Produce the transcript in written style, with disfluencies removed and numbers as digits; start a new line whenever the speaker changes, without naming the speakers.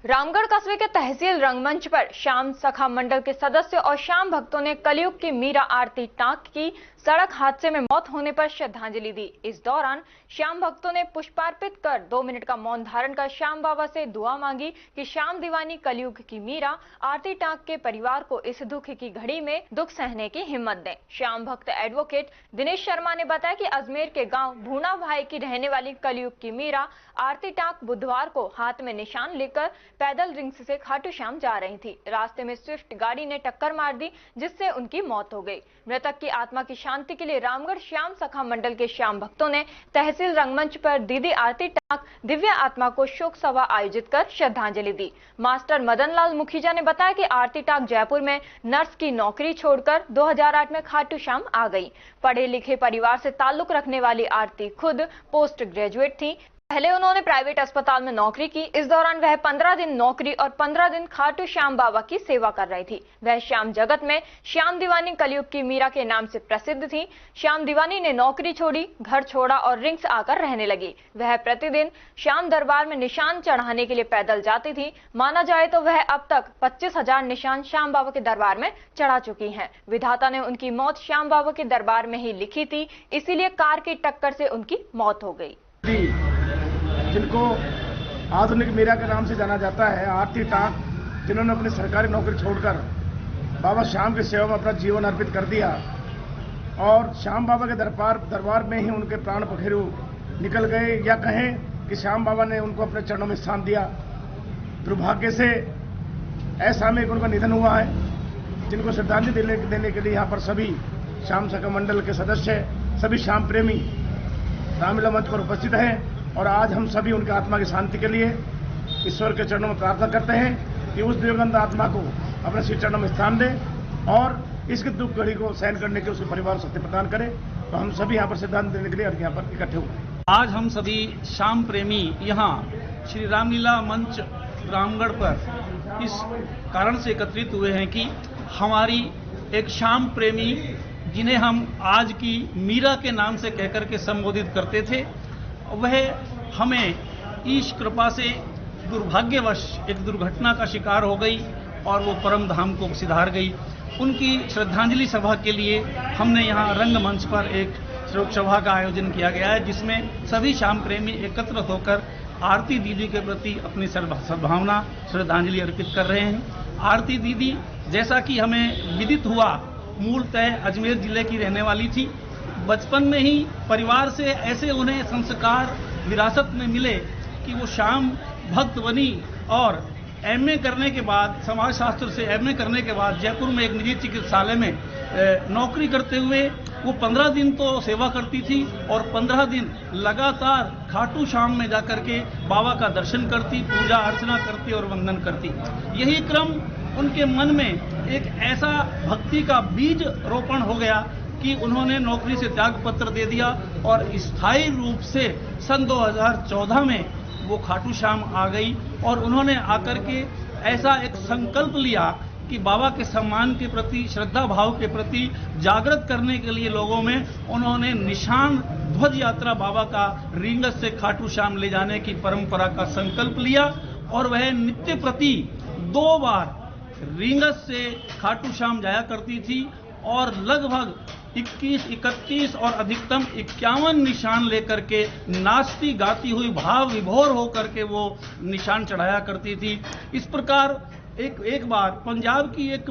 रामगढ़ कस्बे के तहसील रंगमंच पर श्याम सखा मंडल के सदस्य और श्याम भक्तों ने कलयुग की मीरा आरती टाँक की सड़क हादसे में मौत होने पर श्रद्धांजलि दी। इस दौरान श्याम भक्तों ने पुष्पार्पित कर 2 मिनट का मौन धारण कर श्याम बाबा से दुआ मांगी कि श्याम दीवानी कलयुग की मीरा आरती टाँक के परिवार को इस दुख की घड़ी में दुख सहने की हिम्मत दें। श्याम भक्त एडवोकेट दिनेश शर्मा ने बताया कि अजमेर के गाँव भूना भाई की रहने वाली कलयुग की मीरा आरती टाँक बुधवार को हाथ में निशान लेकर पैदल रिंग्स से खाटू श्याम जा रही थी। रास्ते में स्विफ्ट गाड़ी ने टक्कर मार दी, जिससे उनकी मौत हो गई। मृतक की आत्मा की शांति के लिए रामगढ़ श्याम सखा मंडल के श्याम भक्तों ने तहसील रंगमंच पर दीदी आरती टाँक दिव्य आत्मा को शोक सभा आयोजित कर श्रद्धांजलि दी। मास्टर मदन लाल मुखीजा ने बताया कि आरती टाँक जयपुर में नर्स की नौकरी छोड़कर 2008 में खाटू श्याम आ गई। पढ़े लिखे परिवार से ताल्लुक रखने वाली आरती खुद पोस्ट ग्रेजुएट थी। पहले उन्होंने प्राइवेट अस्पताल में नौकरी की। इस दौरान वह 15 दिन नौकरी और 15 दिन खाटू श्याम बाबा की सेवा कर रही थी। वह श्याम जगत में श्याम दीवानी कलयुग की मीरा के नाम से प्रसिद्ध थी। श्याम दीवानी ने नौकरी छोड़ी, घर छोड़ा और रिंग्स आकर रहने लगी। वह प्रतिदिन श्याम दरबार में निशान चढ़ाने के लिए पैदल जाती थी। माना जाए तो वह अब तक 25,000 निशान श्याम बाबा के दरबार में चढ़ा चुकी हैं। विधाता ने उनकी मौत श्याम बाबा के दरबार में ही लिखी थी, इसीलिए कार की टक्कर से उनकी मौत हो गई।
जिनको आधुनिक मीरा के नाम से जाना जाता है, आरती टाँक, जिन्होंने अपनी सरकारी नौकरी छोड़कर बाबा श्याम की सेवा में अपना जीवन अर्पित कर दिया और श्याम बाबा के दरबार में ही उनके प्राण पखेरु निकल गए, या कहें कि श्याम बाबा ने उनको अपने चरणों में स्थान दिया। दुर्भाग्य से ऐसा में उनका निधन हुआ है, जिनको श्रद्धांजलि देने के लिए यहाँ पर सभी श्याम सखा मंडल के सदस्य, सभी श्याम प्रेमी रामलीला मंच पर उपस्थित हैं। और आज हम सभी उनकी आत्मा की शांति के लिए ईश्वर के चरणों में प्रार्थना करते हैं कि उस दिवंगत आत्मा को अपने श्री चरणों में स्थान दे और इसके दुख घड़ी को सहन करने के उसके परिवार को शक्ति प्रदान करे। तो हम सभी यहाँ पर श्रद्धांजलि देने के लिए यहाँ पर इकट्ठे हुए।
आज हम सभी श्याम प्रेमी यहाँ श्री रामलीला मंच रामगढ़ पर इस कारण से एकत्रित हुए हैं कि हमारी एक श्याम प्रेमी, जिन्हें हम आज की मीरा के नाम से कहकर के संबोधित करते थे, वह हमें ईश कृपा से दुर्भाग्यवश एक दुर्घटना का शिकार हो गई और वो परम धाम को सिधार गई। उनकी श्रद्धांजलि सभा के लिए हमने यहाँ रंगमंच पर एक शोक सभा का आयोजन किया गया है, जिसमें सभी श्याम प्रेमी एकत्र होकर आरती दीदी के प्रति अपनी सद्भावना श्रद्धांजलि अर्पित कर रहे हैं। आरती दीदी, जैसा कि हमें विदित हुआ, मूलतः अजमेर जिले की रहने वाली थी। बचपन में ही परिवार से ऐसे उन्हें संस्कार विरासत में मिले कि वो श्याम भक्त बनी और एमए करने के बाद, समाज शास्त्र से एमए करने के बाद जयपुर में एक निजी चिकित्सालय में नौकरी करते हुए वो 15 दिन तो सेवा करती थी और 15 दिन लगातार खाटू श्याम में जाकर के बाबा का दर्शन करती, पूजा अर्चना करती और वंदन करती। यही क्रम उनके मन में एक ऐसा भक्ति का बीज रोपण हो गया कि उन्होंने नौकरी से त्याग पत्र दे दिया और स्थायी रूप से सन 2014 में वो खाटू श्याम आ गई और उन्होंने आकर के ऐसा एक संकल्प लिया कि बाबा के सम्मान के प्रति, श्रद्धा भाव के प्रति जागृत करने के लिए लोगों में उन्होंने निशान ध्वज यात्रा बाबा का रींगस से खाटू श्याम ले जाने की परंपरा का संकल्प लिया और वह नित्य प्रति 2 बार रींगस से खाटू श्याम जाया करती थी और लगभग 21, 31 और अधिकतम 51 निशान लेकर के नाचती गाती हुई भाव विभोर होकर के वो निशान चढ़ाया करती थी। इस प्रकार एक बार पंजाब की एक